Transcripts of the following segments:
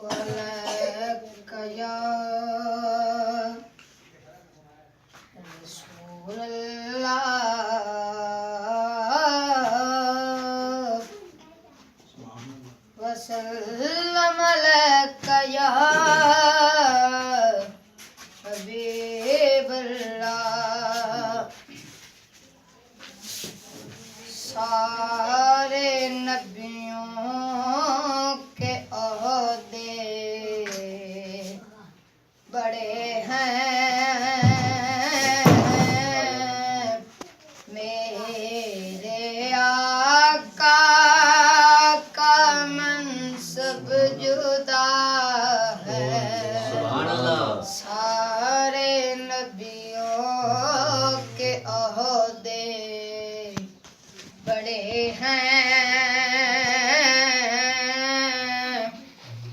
अलैक या रसूल अल्लाह वसल्लम अलैक या हबीब अल्लाह। सारे नबियों के ओहदे बड़े हैं, मेरे आका का मनसब जुदा है। सारे नबियों के ओहदे बड़े हैं,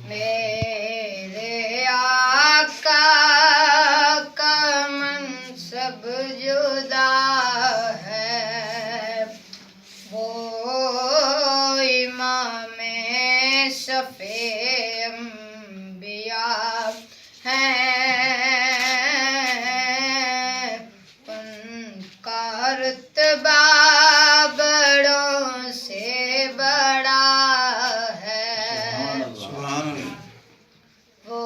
मेरे आका का मनसब जुदा है। वो इमामे शफ़े अंबिया हैं, उनका रुतबा बड़ों से बड़ा है। वो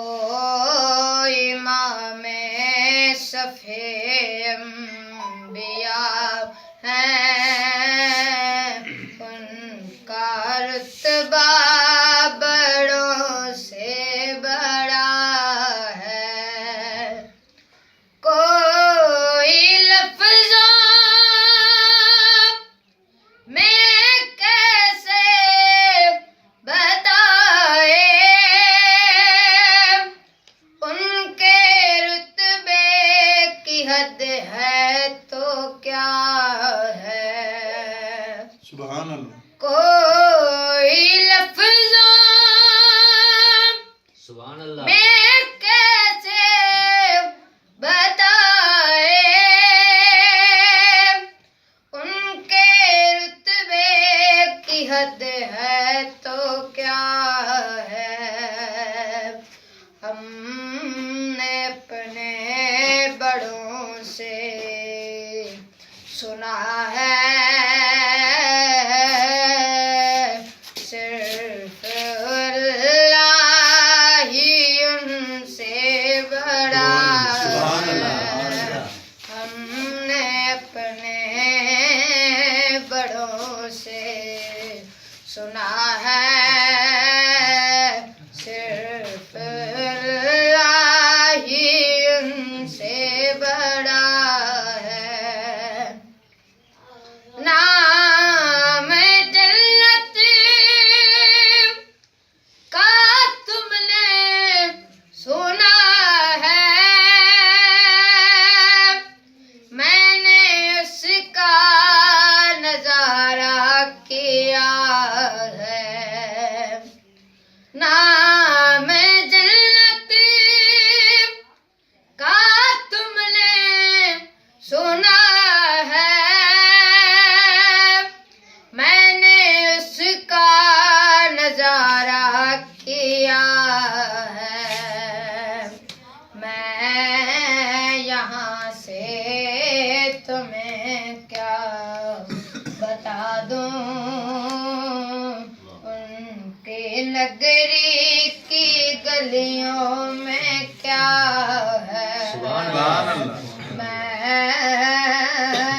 इमामे शफ़े अंबिया हैं, उनका रुतबा बड़ों से बड़ा है। कोई लफ्ज़ों में कैसे बताए उनके रुतबे की हद है तो क्या है। सुभान अल्लाह। कोई लफ्ज़ों सुभान अल्लाह में कैसे बताए उनके रुतबे की हद है तो क्या है। हमने अपने बड़ों से सुना है, सिर्फ अल्लाह ही उनसे बड़ा है। हमने अपने बड़ों से सुना है, सिर्फ अल्लाह ही उनसे बड़ा है। नाम जन्नत का तुमने सुना है, मैंने उसका नजारा किया है। नाम जन्नत का तुमने सुना है, मैंने उसका नजारा किया है। मैं यहाँ से तुम्हें क्या बता दूं, उनकी नगरी की गलियों में क्या है। मैं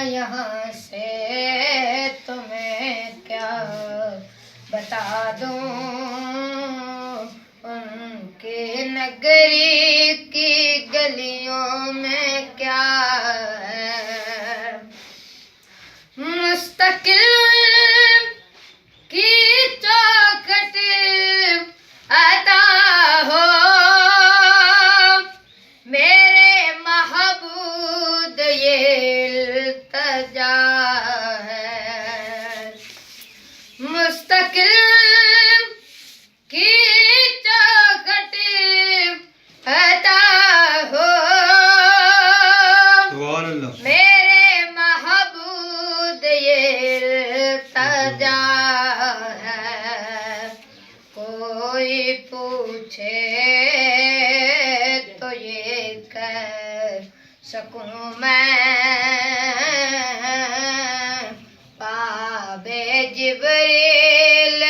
यहाँ से तुम्हें क्या बता दूं, उनकी नगरी की गलियों में क्या है। मुस्तकिल की चौखट अता हो, मेरे महबूद ये इल्तिजा है। मुस्तकिल की चौखट अता हो, मेरे महबूद ये पूछे तो ये कह सकूं मैं, बाबे जिब्रील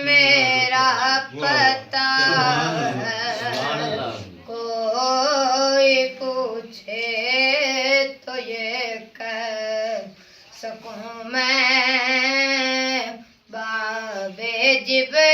मेरा पता है, कोई पूछे तो ये कह सकूं मैं, बाबे जिब्रील